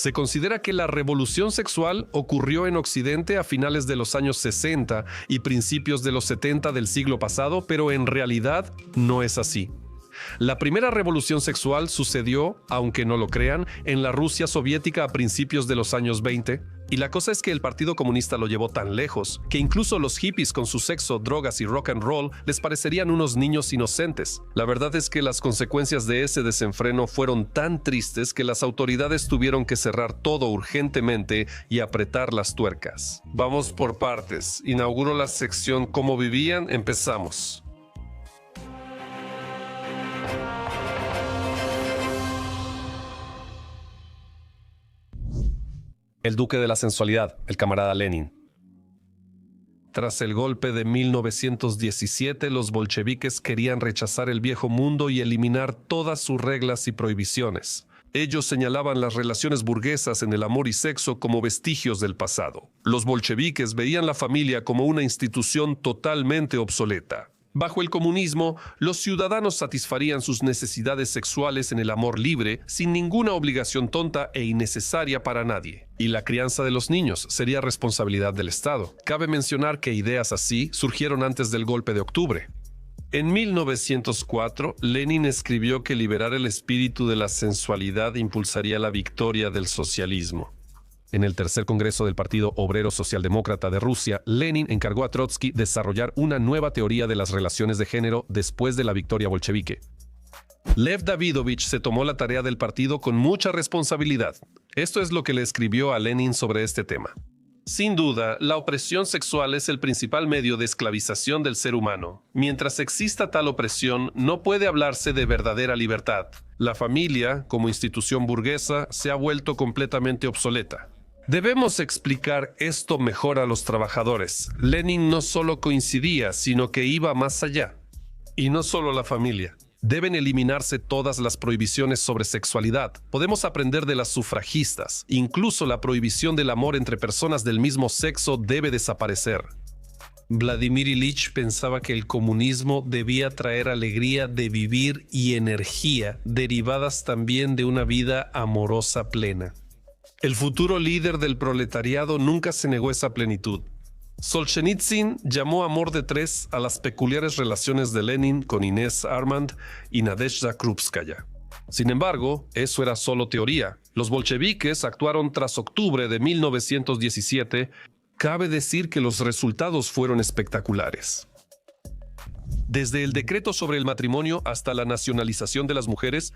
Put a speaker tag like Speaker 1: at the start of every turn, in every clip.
Speaker 1: Se considera que la revolución sexual ocurrió en Occidente a finales de los años 60 y principios de los 70 del siglo pasado, pero en realidad no es así. La primera revolución sexual sucedió, aunque no lo crean, en la Rusia soviética a principios de los años 20, y la cosa es que el Partido Comunista lo llevó tan lejos que incluso los hippies con su sexo, drogas y rock and roll les parecerían unos niños inocentes. La verdad es que las consecuencias de ese desenfreno fueron tan tristes que las autoridades tuvieron que cerrar todo urgentemente y apretar las tuercas. Vamos por partes. Inauguro la sección ¿Cómo vivían? Empezamos. El duque de la sensualidad, el camarada Lenin. Tras el golpe de 1917, los bolcheviques querían rechazar el viejo mundo y eliminar todas sus reglas y prohibiciones. Ellos señalaban las relaciones burguesas en el amor y sexo como vestigios del pasado. Los bolcheviques veían la familia como una institución totalmente obsoleta. Bajo el comunismo, los ciudadanos satisfarían sus necesidades sexuales en el amor libre, sin ninguna obligación tonta e innecesaria para nadie. Y la crianza de los niños sería responsabilidad del Estado. Cabe mencionar que ideas así surgieron antes del golpe de octubre. En 1904, Lenin escribió que liberar el espíritu de la sensualidad impulsaría la victoria del socialismo. En el tercer congreso del Partido Obrero Socialdemócrata de Rusia, Lenin encargó a Trotsky desarrollar una nueva teoría de las relaciones de género después de la victoria bolchevique. Lev Davidovich se tomó la tarea del partido con mucha responsabilidad. Esto es lo que le escribió a Lenin sobre este tema. Sin duda, la opresión sexual es el principal medio de esclavización del ser humano. Mientras exista tal opresión, no puede hablarse de verdadera libertad. La familia, como institución burguesa, se ha vuelto completamente obsoleta. Debemos explicar esto mejor a los trabajadores. Lenin no solo coincidía, sino que iba más allá. Y no solo la familia. Deben eliminarse todas las prohibiciones sobre sexualidad. Podemos aprender de las sufragistas. Incluso la prohibición del amor entre personas del mismo sexo debe desaparecer. Vladimir Ilich pensaba que el comunismo debía traer alegría de vivir y energía, derivadas también de una vida amorosa plena. El futuro líder del proletariado nunca se negó esa plenitud. Solzhenitsyn llamó amor de tres a las peculiares relaciones de Lenin con Inés Armand y Nadezhda Krupskaya. Sin embargo, eso era solo teoría. Los bolcheviques actuaron tras octubre de 1917. Cabe decir que los resultados fueron espectaculares. Desde el decreto sobre el matrimonio hasta la nacionalización de las mujeres,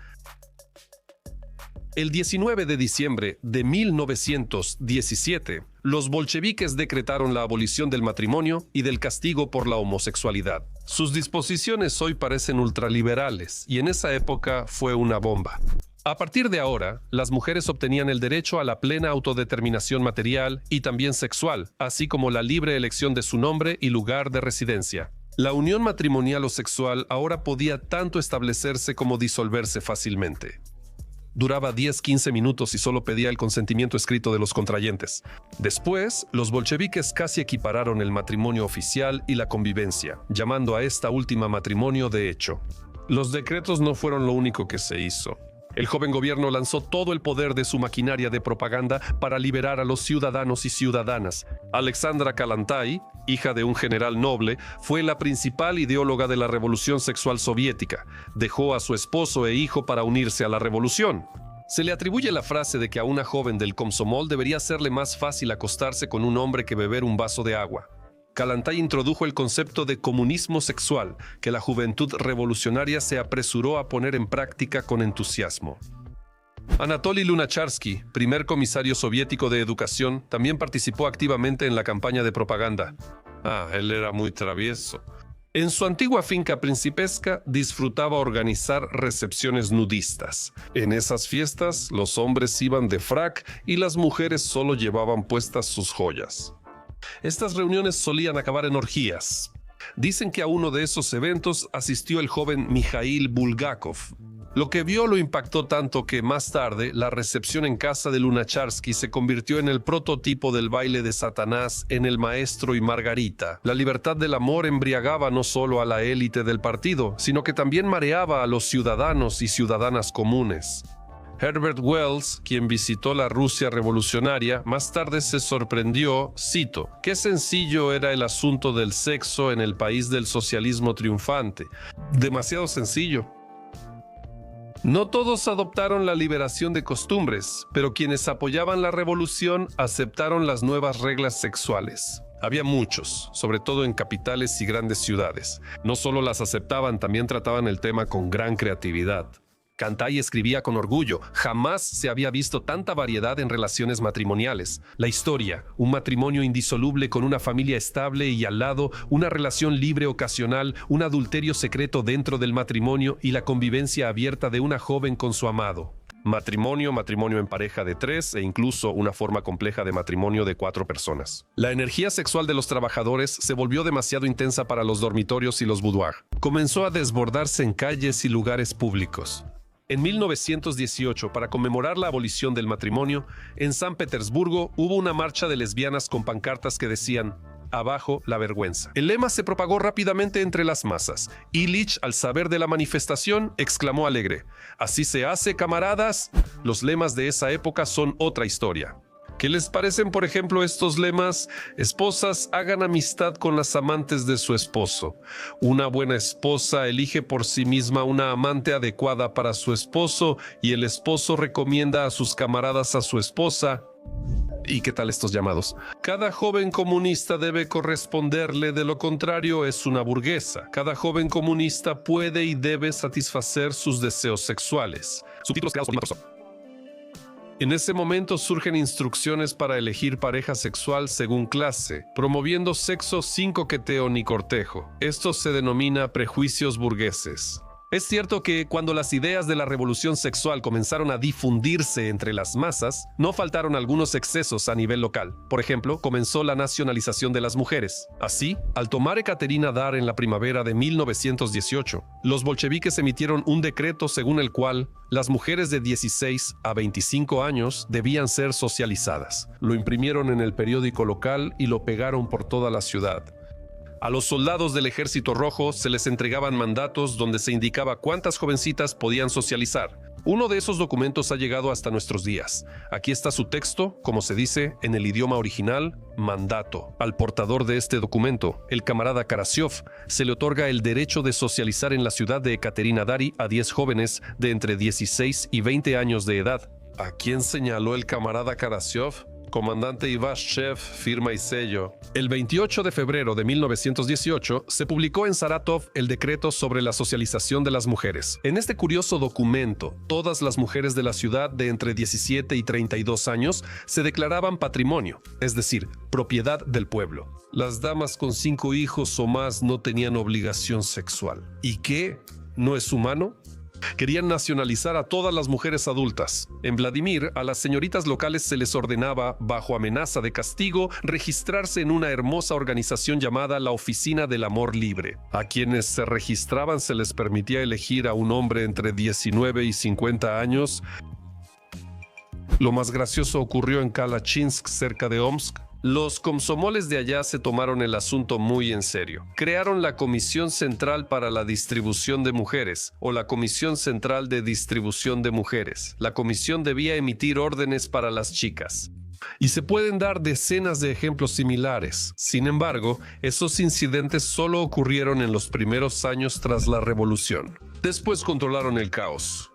Speaker 1: el 19 de diciembre de 1917, los bolcheviques decretaron la abolición del matrimonio y del castigo por la homosexualidad. Sus disposiciones hoy parecen ultraliberales y en esa época fue una bomba. A partir de ahora, las mujeres obtenían el derecho a la plena autodeterminación material y también sexual, así como la libre elección de su nombre y lugar de residencia. La unión matrimonial o sexual ahora podía tanto establecerse como disolverse fácilmente. Duraba 10-15 minutos y solo pedía el consentimiento escrito de los contrayentes. Después, los bolcheviques casi equipararon el matrimonio oficial y la convivencia, llamando a esta última matrimonio de hecho. Los decretos no fueron lo único que se hizo. El joven gobierno lanzó todo el poder de su maquinaria de propaganda para liberar a los ciudadanos y ciudadanas. Alexandra Kalantay, hija de un general noble, fue la principal ideóloga de la revolución sexual soviética. Dejó a su esposo e hijo para unirse a la revolución. Se le atribuye la frase de que a una joven del Komsomol debería serle más fácil acostarse con un hombre que beber un vaso de agua. Kalantay introdujo el concepto de comunismo sexual, que la juventud revolucionaria se apresuró a poner en práctica con entusiasmo. Anatoly Lunacharsky, primer comisario soviético de educación, también participó activamente en la campaña de propaganda. Él era muy travieso. En su antigua finca principesca disfrutaba organizar recepciones nudistas. En esas fiestas, los hombres iban de frac y las mujeres solo llevaban puestas sus joyas. Estas reuniones solían acabar en orgías. Dicen que a uno de esos eventos asistió el joven Mikhail Bulgakov. Lo que vio lo impactó tanto que más tarde la recepción en casa de Lunacharsky se convirtió en el prototipo del baile de Satanás en El Maestro y Margarita. La libertad del amor embriagaba no solo a la élite del partido, sino que también mareaba a los ciudadanos y ciudadanas comunes. Herbert Wells, quien visitó la Rusia revolucionaria, más tarde se sorprendió, cito, qué sencillo era el asunto del sexo en el país del socialismo triunfante. Demasiado sencillo. No todos adoptaron la liberación de costumbres, pero quienes apoyaban la revolución aceptaron las nuevas reglas sexuales. Había muchos, sobre todo en capitales y grandes ciudades. No solo las aceptaban, también trataban el tema con gran creatividad. Cantay escribía con orgullo, jamás se había visto tanta variedad en relaciones matrimoniales. La historia, un matrimonio indisoluble con una familia estable y al lado, una relación libre ocasional, un adulterio secreto dentro del matrimonio y la convivencia abierta de una joven con su amado. Matrimonio en pareja de 3 e incluso una forma compleja de matrimonio de 4 personas. La energía sexual de los trabajadores se volvió demasiado intensa para los dormitorios y los boudoirs. Comenzó a desbordarse en calles y lugares públicos. En 1918, para conmemorar la abolición del matrimonio, en San Petersburgo hubo una marcha de lesbianas con pancartas que decían «Abajo la vergüenza». El lema se propagó rápidamente entre las masas. Illich, al saber de la manifestación, exclamó alegre «Así se hace, camaradas». Los lemas de esa época son otra historia. ¿Qué les parecen, por ejemplo, estos lemas? Esposas, hagan amistad con las amantes de su esposo. Una buena esposa elige por sí misma una amante adecuada para su esposo y el esposo recomienda a sus camaradas a su esposa. ¿Y qué tal estos llamados? Cada joven comunista debe corresponderle, de lo contrario es una burguesa. Cada joven comunista puede y debe satisfacer sus deseos sexuales. Subtítulos creados por una persona. En ese momento surgen instrucciones para elegir pareja sexual según clase, promoviendo sexo sin coqueteo ni cortejo. Esto se denomina prejuicios burgueses. Es cierto que cuando las ideas de la revolución sexual comenzaron a difundirse entre las masas, no faltaron algunos excesos a nivel local. Por ejemplo, comenzó la nacionalización de las mujeres. Así, al tomar Ekaterinodar en la primavera de 1918, los bolcheviques emitieron un decreto según el cual las mujeres de 16 a 25 años debían ser socializadas. Lo imprimieron en el periódico local y lo pegaron por toda la ciudad. A los soldados del Ejército Rojo se les entregaban mandatos donde se indicaba cuántas jovencitas podían socializar. Uno de esos documentos ha llegado hasta nuestros días. Aquí está su texto, como se dice en el idioma original, mandato. Al portador de este documento, el camarada Karasiov, se le otorga el derecho de socializar en la ciudad de Ekaterinodar a 10 jóvenes de entre 16 y 20 años de edad. ¿A quién señaló el camarada Karasiov? Comandante Ivashchev, firma y sello. El 28 de febrero de 1918 se publicó en Saratov el decreto sobre la socialización de las mujeres. En este curioso documento, todas las mujeres de la ciudad de entre 17 y 32 años se declaraban patrimonio, es decir, propiedad del pueblo. Las damas con 5 hijos o más no tenían obligación sexual. ¿Y qué? ¿No es humano? Querían nacionalizar a todas las mujeres adultas. En Vladimir, a las señoritas locales se les ordenaba, bajo amenaza de castigo, registrarse en una hermosa organización llamada la Oficina del Amor Libre. A quienes se registraban se les permitía elegir a un hombre entre 19 y 50 años. Lo más gracioso ocurrió en Kalachinsk, cerca de Omsk. Los komsomoles de allá se tomaron el asunto muy en serio. Crearon la Comisión Central para la Distribución de Mujeres, o la Comisión Central de Distribución de Mujeres. La comisión debía emitir órdenes para las chicas. Y se pueden dar decenas de ejemplos similares. Sin embargo, esos incidentes solo ocurrieron en los primeros años tras la revolución. Después controlaron el caos.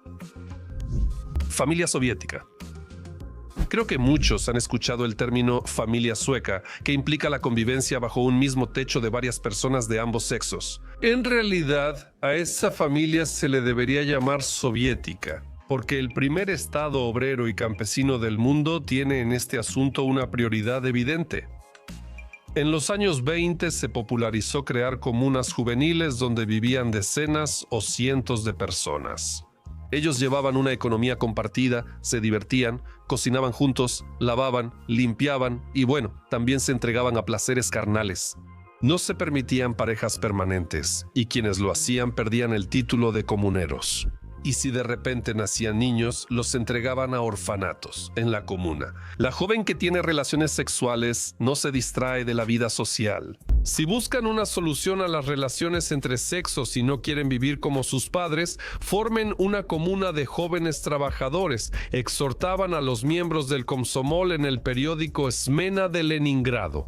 Speaker 1: Familia soviética. Creo que muchos han escuchado el término familia sueca, que implica la convivencia bajo un mismo techo de varias personas de ambos sexos. En realidad, a esa familia se le debería llamar soviética, porque el primer estado obrero y campesino del mundo tiene en este asunto una prioridad evidente. En los años 20 se popularizó crear comunas juveniles donde vivían decenas o cientos de personas. Ellos llevaban una economía compartida, se divertían, cocinaban juntos, lavaban, limpiaban y bueno, también se entregaban a placeres carnales. No se permitían parejas permanentes y quienes lo hacían perdían el título de comuneros. y si de repente nacían niños, los entregaban a orfanatos en la comuna. La joven que tiene relaciones sexuales no se distrae de la vida social. Si buscan una solución a las relaciones entre sexos y no quieren vivir como sus padres, formen una comuna de jóvenes trabajadores. Exhortaban a los miembros del Komsomol en el periódico Smena de Leningrado.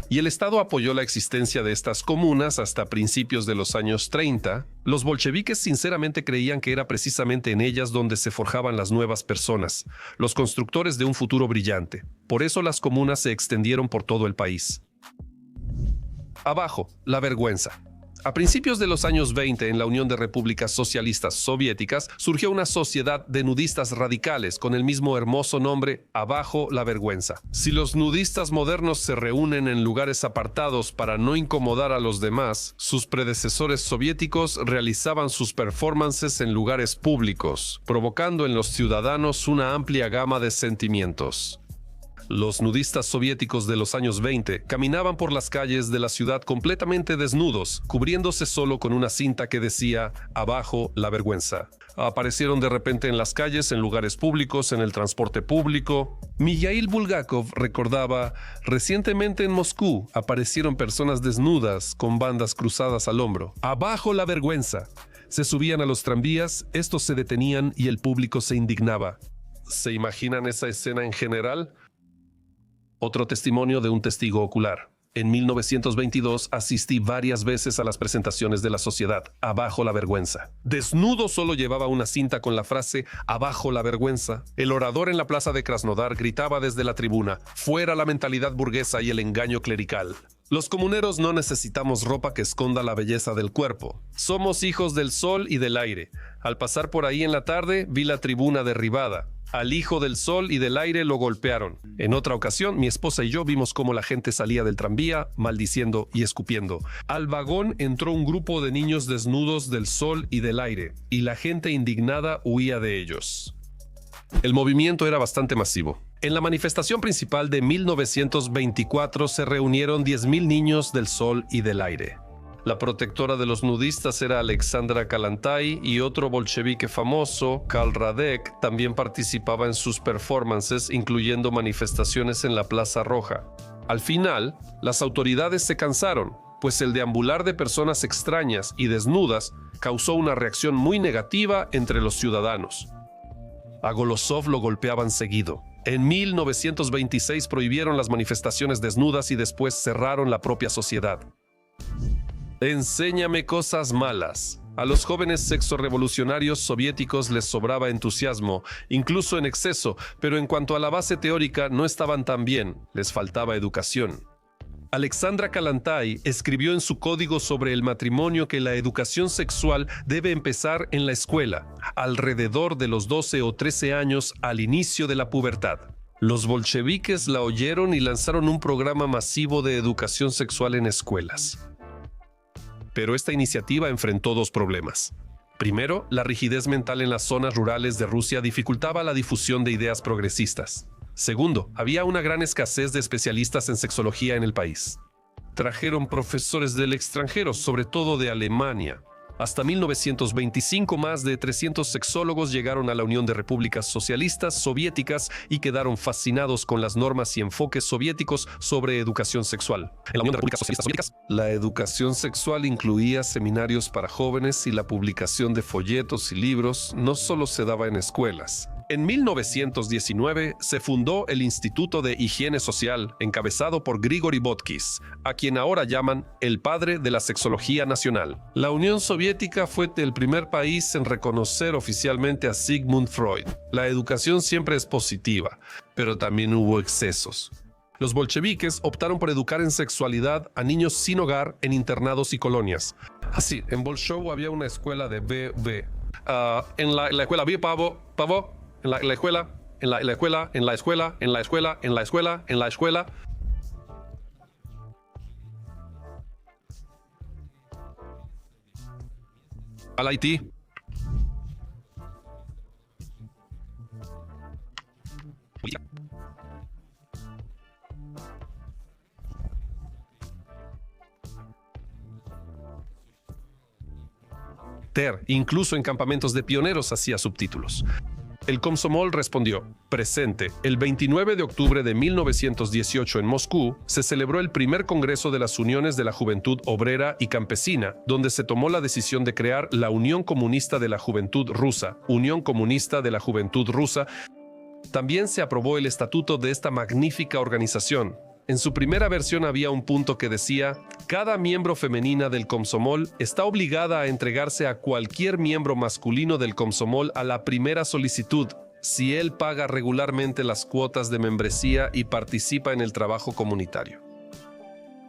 Speaker 1: Y el Estado apoyó la existencia de estas comunas hasta principios de los años 30. Los bolcheviques sinceramente creían que era precisamente en ellas donde se forjaban las nuevas personas, los constructores de un futuro brillante. Por eso las comunas se extendieron por todo el país. Abajo, la vergüenza. A principios de los años 20, en la Unión de Repúblicas Socialistas Soviéticas, surgió una sociedad de nudistas radicales con el mismo hermoso nombre, Abajo la vergüenza. Si los nudistas modernos se reúnen en lugares apartados para no incomodar a los demás, sus predecesores soviéticos realizaban sus performances en lugares públicos, provocando en los ciudadanos una amplia gama de sentimientos. Los nudistas soviéticos de los años 20 caminaban por las calles de la ciudad completamente desnudos, cubriéndose solo con una cinta que decía «Abajo la vergüenza». Aparecieron de repente en las calles, en lugares públicos, en el transporte público. Mijail Bulgakov recordaba, recientemente en Moscú aparecieron personas desnudas con bandas cruzadas al hombro. «Abajo la vergüenza». Se subían a los tranvías, estos se detenían y el público se indignaba. ¿Se imaginan esa escena en general? Otro testimonio de un testigo ocular. En 1922 asistí varias veces a las presentaciones de la sociedad Abajo la vergüenza. Desnudo solo llevaba una cinta con la frase Abajo la vergüenza. El orador en la plaza de Krasnodar gritaba desde la tribuna, fuera la mentalidad burguesa y el engaño clerical. Los comuneros no necesitamos ropa que esconda la belleza del cuerpo. Somos hijos del sol y del aire. Al pasar por ahí en la tarde, vi la tribuna derribada. Al hijo del sol y del aire lo golpearon. En otra ocasión, mi esposa y yo vimos cómo la gente salía del tranvía, maldiciendo y escupiendo. Al vagón entró un grupo de niños desnudos del sol y del aire, y la gente indignada huía de ellos. El movimiento era bastante masivo. En la manifestación principal de 1924 se reunieron 10.000 niños del sol y del aire. La protectora de los nudistas era Alexandra Kalantay y otro bolchevique famoso, Karl Radek, también participaba en sus performances, incluyendo manifestaciones en la Plaza Roja. Al final, las autoridades se cansaron, pues el deambular de personas extrañas y desnudas causó una reacción muy negativa entre los ciudadanos. A Golosov lo golpeaban seguido. En 1926 prohibieron las manifestaciones desnudas y después cerraron la propia sociedad. Enséñame cosas malas. A los jóvenes sexorrevolucionarios soviéticos les sobraba entusiasmo, incluso en exceso, pero en cuanto a la base teórica no estaban tan bien, les faltaba educación. Alexandra Kalantay escribió en su código sobre el matrimonio que la educación sexual debe empezar en la escuela, alrededor de los 12 o 13 años al inicio de la pubertad. Los bolcheviques la oyeron y lanzaron un programa masivo de educación sexual en escuelas. Pero esta iniciativa enfrentó dos problemas. Primero, la rigidez mental en las zonas rurales de Rusia dificultaba la difusión de ideas progresistas. Segundo, había una gran escasez de especialistas en sexología en el país. Trajeron profesores del extranjero, sobre todo de Alemania. Hasta 1925, más de 300 sexólogos llegaron a la Unión de Repúblicas Socialistas Soviéticas y quedaron fascinados con las normas y enfoques soviéticos sobre educación sexual. En la Unión de Repúblicas Socialistas Soviéticas, la educación sexual incluía seminarios para jóvenes y la publicación de folletos y libros no solo se daba en escuelas. En 1919 se fundó el Instituto de Higiene Social, encabezado por Grigori Botkis, a quien ahora llaman el padre de la sexología nacional. La Unión Soviética fue el primer país en reconocer oficialmente a Sigmund Freud. La educación siempre es positiva, pero también hubo excesos. Los bolcheviques optaron por educar en sexualidad a niños sin hogar en internados y colonias. Así, en Bolshoi había una escuela de BB. En la escuela vi pavo. En la escuela. Al Haití. TER, incluso en campamentos de pioneros hacía subtítulos. El Komsomol respondió: presente. El 29 de octubre de 1918 en Moscú se celebró el primer Congreso de las Uniones de la Juventud Obrera y Campesina, donde se tomó la decisión de crear la Unión Comunista de la Juventud Rusa, Unión Comunista de la Juventud Rusa. También se aprobó el estatuto de esta magnífica organización. En su primera versión había un punto que decía: cada miembro femenina del Komsomol está obligada a entregarse a cualquier miembro masculino del Komsomol a la primera solicitud, si él paga regularmente las cuotas de membresía y participa en el trabajo comunitario.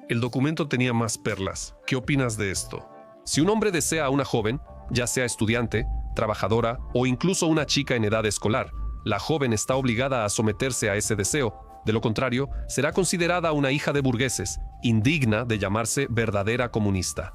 Speaker 1: El documento tenía más perlas. ¿Qué opinas de esto? Si un hombre desea a una joven, ya sea estudiante, trabajadora o incluso una chica en edad escolar, la joven está obligada a someterse a ese deseo. De lo contrario, será considerada una hija de burgueses, indigna de llamarse verdadera comunista.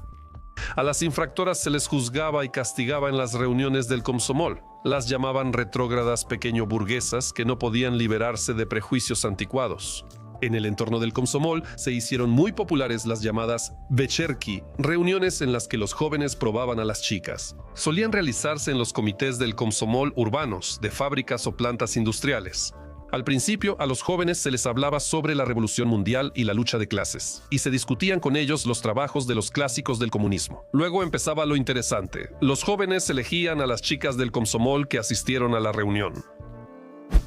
Speaker 1: A las infractoras se les juzgaba y castigaba en las reuniones del Komsomol. Las llamaban retrógradas pequeño burguesas que no podían liberarse de prejuicios anticuados. En el entorno del Komsomol se hicieron muy populares las llamadas vecherki, reuniones en las que los jóvenes probaban a las chicas. Solían realizarse en los comités del Komsomol urbanos, de fábricas o plantas industriales. Al principio, a los jóvenes se les hablaba sobre la revolución mundial y la lucha de clases, y se discutían con ellos los trabajos de los clásicos del comunismo. Luego empezaba lo interesante. Los jóvenes elegían a las chicas del Komsomol que asistieron a la reunión.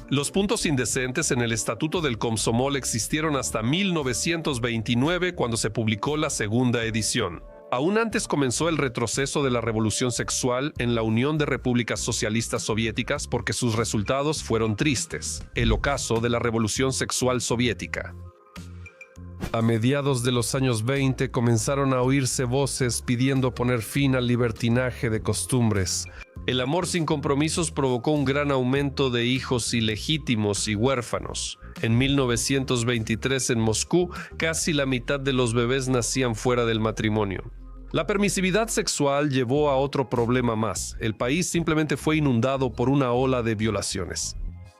Speaker 1: Los puntos indecentes en el Estatuto del Komsomol existieron hasta 1929, cuando se publicó la segunda edición. Aún antes comenzó el retroceso de la revolución sexual en la Unión de Repúblicas Socialistas Soviéticas porque sus resultados fueron tristes. El ocaso de la revolución sexual soviética. A mediados de los años 20 comenzaron a oírse voces pidiendo poner fin al libertinaje de costumbres. El amor sin compromisos provocó un gran aumento de hijos ilegítimos y huérfanos. En 1923 en Moscú, casi la mitad de los bebés nacían fuera del matrimonio. La permisividad sexual llevó a otro problema más. El país simplemente fue inundado por una ola de violaciones.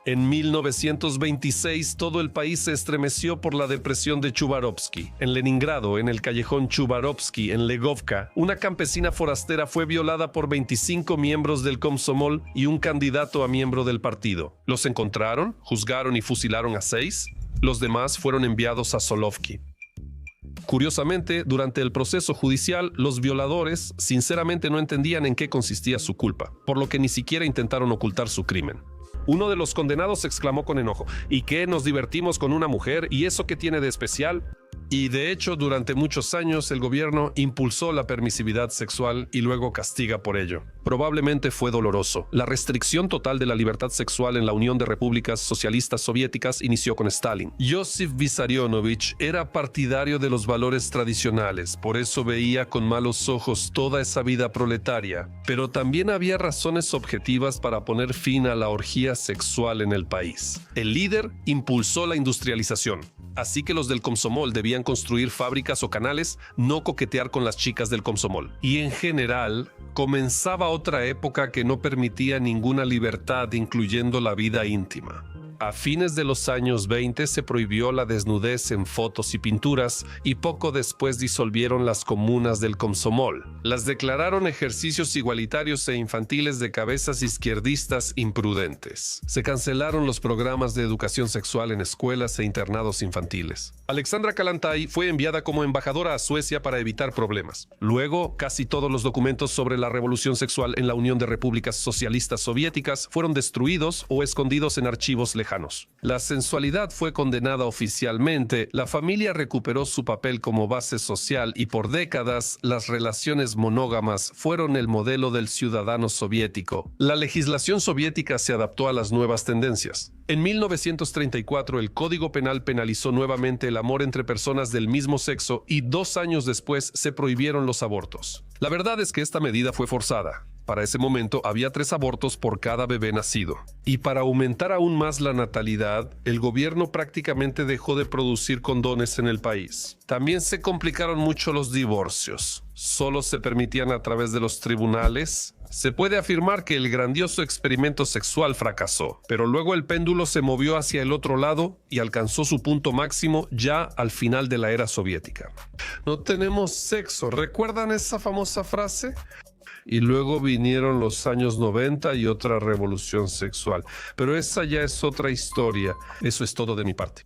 Speaker 1: En 1926, todo el país se estremeció por la depresión de Chubarovsky. En Leningrado, en el callejón Chubarovsky, en Legovka, una campesina forastera fue violada por 25 miembros del Komsomol y un candidato a miembro del partido. Los encontraron, juzgaron y fusilaron a 6. Los demás fueron enviados a Solovki. Curiosamente, durante el proceso judicial, los violadores sinceramente no entendían en qué consistía su culpa, por lo que ni siquiera intentaron ocultar su crimen. Uno de los condenados exclamó con enojo: ¿y qué? ¿Nos divertimos con una mujer? ¿Y eso qué tiene de especial? Y de hecho, durante muchos años el gobierno impulsó la permisividad sexual y luego castiga por ello. Probablemente fue doloroso. La restricción total de la libertad sexual en la Unión de Repúblicas Socialistas Soviéticas inició con Stalin. Josif Vissarionovich era partidario de los valores tradicionales, por eso veía con malos ojos toda esa vida proletaria. Pero también había razones objetivas para poner fin a la orgía sexual en el país. El líder impulsó la industrialización. Así que los del Komsomol debían construir fábricas o canales, no coquetear con las chicas del Komsomol. Y en general, comenzaba otra época que no permitía ninguna libertad, incluyendo la vida íntima. A fines de los años 20 se prohibió la desnudez en fotos y pinturas y poco después disolvieron las comunas del Komsomol. Las declararon ejercicios igualitarios e infantiles de cabezas izquierdistas imprudentes. Se cancelaron los programas de educación sexual en escuelas e internados infantiles. Alexandra Kollontai fue enviada como embajadora a Suecia para evitar problemas. Luego, casi todos los documentos sobre la revolución sexual en la Unión de Repúblicas Socialistas Soviéticas fueron destruidos o escondidos en archivos lejanos. La sensualidad fue condenada oficialmente, la familia recuperó su papel como base social y por décadas las relaciones monógamas fueron el modelo del ciudadano soviético. La legislación soviética se adaptó a las nuevas tendencias. En 1934 el Código Penal penalizó nuevamente el amor entre personas del mismo sexo y 2 años después se prohibieron los abortos. La verdad es que esta medida fue forzada. Para ese momento había 3 abortos por cada bebé nacido. Y para aumentar aún más la natalidad, el gobierno prácticamente dejó de producir condones en el país. También se complicaron mucho los divorcios. Solo se permitían a través de los tribunales. Se puede afirmar que el grandioso experimento sexual fracasó, pero luego el péndulo se movió hacia el otro lado y alcanzó su punto máximo ya al final de la era soviética. No tenemos sexo. ¿Recuerdan esa famosa frase? y luego vinieron los años 90 y otra revolución sexual. Pero esa ya es otra historia. Eso es todo de mi parte.